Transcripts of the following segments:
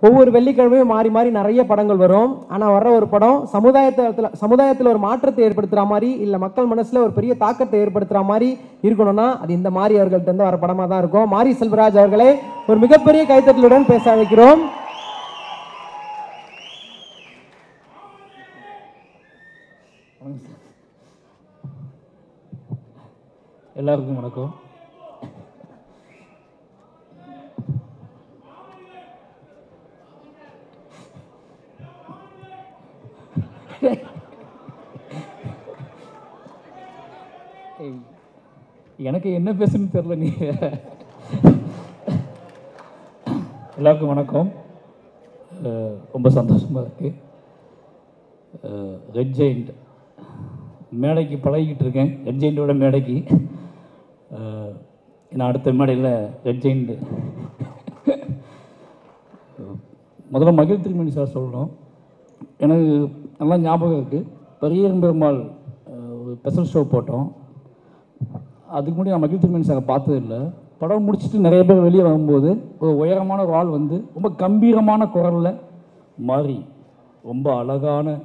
ஒவ்வொரு வெள்ளிக்கிழமையும் மாறி மாறி நிறைய படங்கள் வரும். ஆனால் வர்ற ஒரு படம் சமுதாயத்தில் ஒரு மாற்றத்தை ஏற்படுத்துகிற மாதிரி, இல்லை மக்கள் மனசில் ஒரு பெரிய தாக்கத்தை ஏற்படுத்துகிற மாதிரி இருக்கணும்னா அது இந்த மாரி அவர்கள்ட்ட வர படமாக தான் இருக்கும். மாரி செல்வராஜ் அவர்களை ஒரு மிகப்பெரிய கைத்தட்டலுடன் பேச அழைக்கிறோம். எல்லாருக்கும் வணக்கம். எனக்கு என்ன பேசுன்னு தெரியல. நீ எல்லாருக்கும் வணக்கம். ரொம்ப சந்தோஷமாக இருக்குது. ரெட் ஜெயிண்ட் மேடைக்கு பழகிக்கிட்டு இருக்கேன். ரெட் ஜெயிண்டோட மேடைக்கு நான் அடுத்த மேடையில் ரெட் ஜெயிண்ட். முதல்ல மகிழ் திருமணி சார் சொல்லணும். எனக்கு நல்லா ஞாபகம் இருக்குது. பெரியரும் பெருமாள் ஒரு ஸ்பெஷல் ஷோ போட்டோம். அதுக்கு முன்னாடி நான் மகிழ் திருமணி சாரை பார்த்ததில்லை. படம் முடிச்சுட்டு நிறைய பேர் வெளியே வரும்போது ஒரு உயரமான ஒரு ஆள் வந்து ரொம்ப கம்பீரமான குரலில் மாறி ரொம்ப அழகான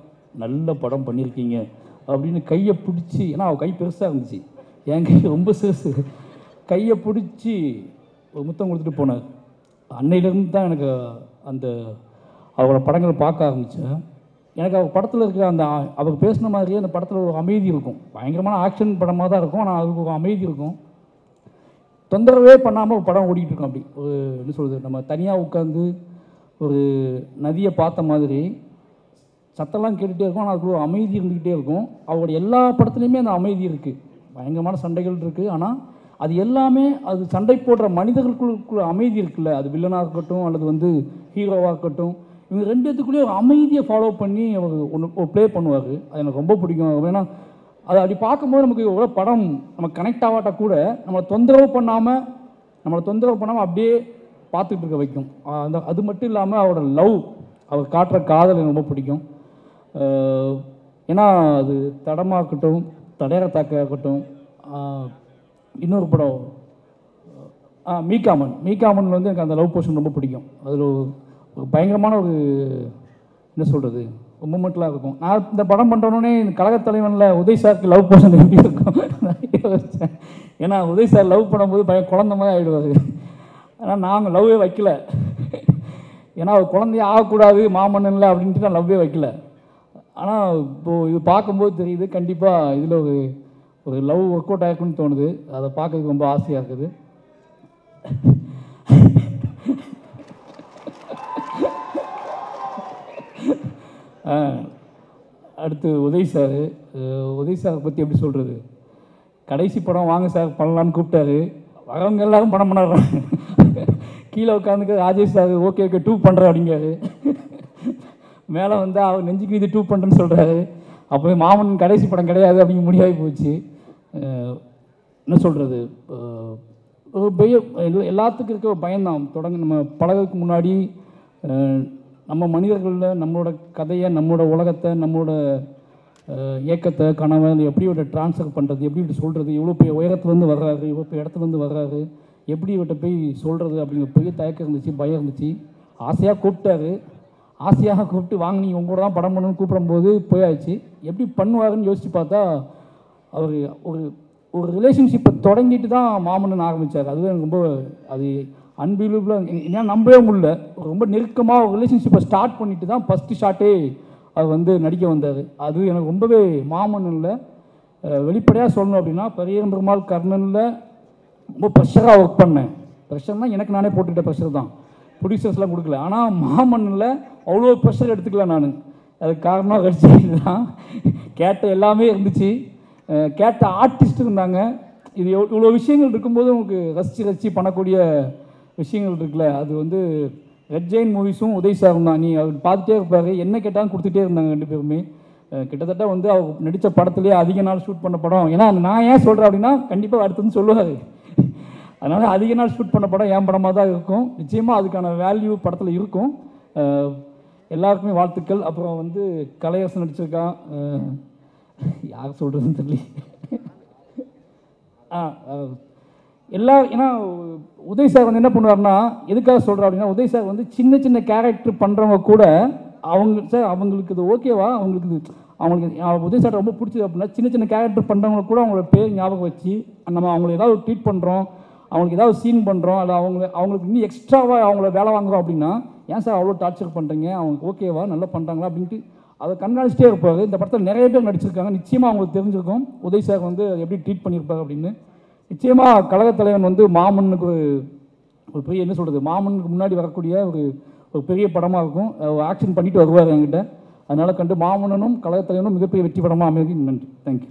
நல்ல படம் பண்ணியிருக்கீங்க அப்படின்னு கையை பிடிச்சி, ஏன்னா அவள் கை பெருசாக இருந்துச்சு, என் கை ரொம்ப சிறுசு, கையை பிடிச்சி ஒரு முத்தம் கொடுத்துட்டு போனார். அன்னையிலேருந்து தான் எனக்கு அந்த அவரோட படங்களை பார்க்க ஆரம்பித்தேன். எனக்கு அவர் படத்தில் இருக்கிற அந்த அவர் பேசின மாதிரியே அந்த படத்தில் ஒரு அமைதி இருக்கும். பயங்கரமான ஆக்ஷன் படமாக தான் இருக்கும், ஆனால் அதுக்கு ஒரு அமைதி இருக்கும். தொந்தரவே பண்ணாமல் ஒரு படம் ஓடிக்கிட்டு இருக்கும். அப்படி ஒரு என்ன சொல்கிறது, நம்ம தனியாக உட்காந்து ஒரு நதியை பார்த்த மாதிரி சத்தம்லாம் கேட்டுகிட்டே இருக்கும், ஆனால் அதுக்கு ஒரு அமைதி இருந்துக்கிட்டே இருக்கும். அவருடைய எல்லா படத்துலையுமே அந்த அமைதி இருக்குது. பயங்கரமான சண்டைகள் இருக்குது, ஆனால் அது எல்லாமே அது சண்டை போடுற மனிதர்களுக்குள்ள அமைதி இருக்குல்ல, அது வில்லனாக இருக்கட்டும் அல்லது வந்து ஹீரோவாக இருக்கட்டும், இவங்க ரெண்டு பேத்துக்குள்ளேயே ஒரு அமைதியை ஃபாலோ பண்ணி அவர் ஒன்று ப்ளே பண்ணுவார். அது எனக்கு ரொம்ப பிடிக்கும். ஏன்னா அதை அப்படி பார்க்கும்போது நமக்கு எவ்வளோ படம் நம்ம கனெக்ட் ஆகாட்டா கூட நம்மளை தொந்தரவு பண்ணாமல் அப்படியே பார்த்துக்கிட்டு இருக்க வைக்கும். அது மட்டும் இல்லாமல் அவரோட லவ், அவர் காட்டுற காதல் எனக்கு ரொம்ப பிடிக்கும். ஏன்னா அது தடமாக இருக்கட்டும், தடையற தாக்க இருக்கட்டும். இன்னொரு படம் மீகாமன் வந்து எனக்கு அந்த லவ் போர்ஷன் ரொம்ப பிடிக்கும். அதில் ஒரு பயங்கரமான ஒரு என்ன சொல்கிறது ஒரு மூமெண்ட்லாம் இருக்கும். நான் இந்த படம் பண்ணுறோன்னே இந்த கழகத் தலைவனில் உதய் சாருக்கு லவ் போர்ஷன் எப்படி இருக்கும் யோசித்தேன். ஏன்னா உதய் சார் லவ் பண்ணும்போது குழந்த மாதிரி ஆகிடுவார். ஆனால் நாங்கள் லவ்வே வைக்கல. ஏன்னா அவர் குழந்தையே ஆகக்கூடாது மாமன்னன்ல அப்படின்ட்டு நான் லவ்வே வைக்கல. ஆனால் இப்போது இது பார்க்கும்போது தெரியுது, கண்டிப்பாக இதில் ஒரு லவ் ஒர்க் அவுட் ஆகிருக்குன்னு தோணுது. அதை பார்க்கறதுக்கு ரொம்ப ஆசையாக இருக்குது. அடுத்து உதய் சாரை பற்றி எப்படி சொல்கிறது, கடைசி படம் வாங்க சார் பண்ணலான்னு கூப்பிட்டாரு. வரவங்க எல்லாரும் படம் பண்ணாடுறாங்க. கீழே உட்காந்துக்கு ராஜேஷ் சார் ஓகே 2 பண்ணுறேன் அப்படிங்காரு. மேலே வந்து அவர் நெஞ்சுக்கு இது 2 பண்ணுறேன்னு சொல்கிறாரு. அப்போ மாமன் கடைசி படம் கிடையாது அப்படிங்க முடிவாகி போச்சு. என்ன சொல்கிறது, ஒரு எல்லாத்துக்கும் இருக்க ஒரு பயம்தான். நம்ம பழகிறதுக்கு முன்னாடி நம்ம மனிதர்களில் நம்மளோட கதையை, நம்மளோட உலகத்தை, நம்மளோட இயக்கத்தை, கனவை எப்படி இவட்ட ட்ரான்ஸ்ஃபர் பண்ணுறது, எப்படி இவட்ட சொல்கிறது, இவ்வளோ பெரிய உயரத்துலேருந்து வர்றாரு, இவ்வளோ பெரிய இடத்துலேருந்து வர்றாரு, எப்படி இவட்ட போய் சொல்கிறது அப்படிங்கிற பெரிய தயக்கம் இருந்துச்சு, பயம் இருந்துச்சு. ஆசையாக கூப்பிட்டு வாங்க நீங்கள் உங்களோட தான் படம் பண்ணணும்னு கூப்பிடும்போது போயாச்சு. எப்படி பண்ணுவாருன்னு யோசித்து பார்த்தா அவர் ஒரு ரிலேஷன்ஷிப்பை தொடங்கிட்டு தான் மாமன்னன் ஆரம்பித்தார். அதுவே எனக்கு ரொம்ப அது அன்பிலீவபிளாக, ஏன்னா நம்பவே முடியல. ரொம்ப நெருக்கமாக ஒரு ரிலேஷன்ஷிப்பை ஸ்டார்ட் பண்ணிட்டு தான் ஃபஸ்ட்டு ஷாட்டே அவர் வந்து நடிக்க வந்தார். அது எனக்கு ரொம்பவே மாமன்னனில் வெளிப்படையாக சொல்லணும் அப்படின்னா பெரியரும் பெருமாள் கர்ணனில் ரொம்ப ப்ரெஷராக ஒர்க் பண்ணேன். ப்ரெஷர்னால் எனக்கு நானே போட்டுக்கிட்ட ப்ரெஷர் தான், ப்ரொடியூசர்ஸ்லாம் கொடுக்கல. ஆனால் மாமன்னனில் அவ்வளோ ப்ரெஷர் எடுத்துக்கல நான். அதுக்கு காரணம் ரசிகர்கள் தான். கேட்ட எல்லாமே இருந்துச்சு, கேட்ட ஆர்டிஸ்ட் இருந்தாங்க. இது இவ்வளோ விஷயங்கள் இருக்கும்போது உங்களுக்கு ரசித்து பண்ணக்கூடிய விஷயங்கள் இருக்குல்ல, அது வந்து ரெட் ஜெயின் மூவிஸும் உதய் சாரும் தான். நீ அவர் பார்த்துட்டே இருப்பார், என்ன கேட்டாலும் கொடுத்துட்டே இருந்தாங்க ரெண்டு பேருமே. கிட்டத்தட்ட வந்து அவர் நடித்த படத்துலேயே அதிக நாள் ஷூட் பண்ண படம். ஏன்னா நான் ஏன் சொல்கிறேன் அப்படின்னா கண்டிப்பாக அடுத்ததுன்னு சொல்லுவார். அதனால் அதிக நாள் ஷூட் பண்ண படம் என் படமாக தான் இருக்கும். நிச்சயமாக அதுக்கான வேல்யூ படத்தில் இருக்கும். எல்லாருக்குமே வாழ்த்துக்கள். அப்புறம் வந்து கலையரசன் நடிச்சிருக்கான், யார் சொல்கிறதுன்னு தெரியல. ஏன்னா உதய் சார் வந்து என்ன பண்ணுவார்னா, எதுக்காக சொல்கிறேன் அப்படின்னா, உதய் சார் வந்து சின்ன சின்ன கேரக்டர் பண்ணுறவங்க கூட அவங்களுக்கு இது ஓகேவா, உதய் சார் ரொம்ப பிடிச்சது அப்படின்னா, சின்ன சின்ன கேரக்டர் பண்ணுறவங்க கூட அவங்களோட பேர் ஞாபகம் வச்சு நம்ம அவங்களை ஏதாவது ட்ரீட் பண்ணுறோம், அவங்களுக்கு ஏதாவது சீன் பண்ணுறோம், இல்லை அவங்களுக்கு இன்னும் எக்ஸ்ட்ராவாக அவங்கள வேலை வாங்குறோம் அப்படின்னா, ஏன் சார் அவ்வளோ டார்ச்சர் பண்ணுறீங்க, அவங்களுக்கு ஓகேவா, நல்லா பண்ணுறாங்களா அப்படின்ட்டு அதை கண்காணிச்சிட்டே இருப்பார். இந்த படத்தில் நிறைய பேர் நடிச்சிருக்காங்க. நிச்சயமாக அவங்களுக்கு தெரிஞ்சிருக்கும் உதய் சார் வந்து அதை எப்படி ட்ரீட் பண்ணியிருப்பார் அப்படின்னு. நிச்சயமாக கழகத் தலைவன் வந்து மாமன்னுக்கு ஒரு பெரிய என்ன சொல்கிறது, மாமனுக்கு முன்னாடி வரக்கூடிய ஒரு பெரிய படமாக இருக்கும். ஆக்ஷன் பண்ணிட்டு வருவார் என்கிட்ட. அதனால் கண்டு மாமன்னனும் கழகத் தலைவனும் மிகப்பெரிய வெற்றி படமாக அமைதி. நன்றி. தேங்க்யூ.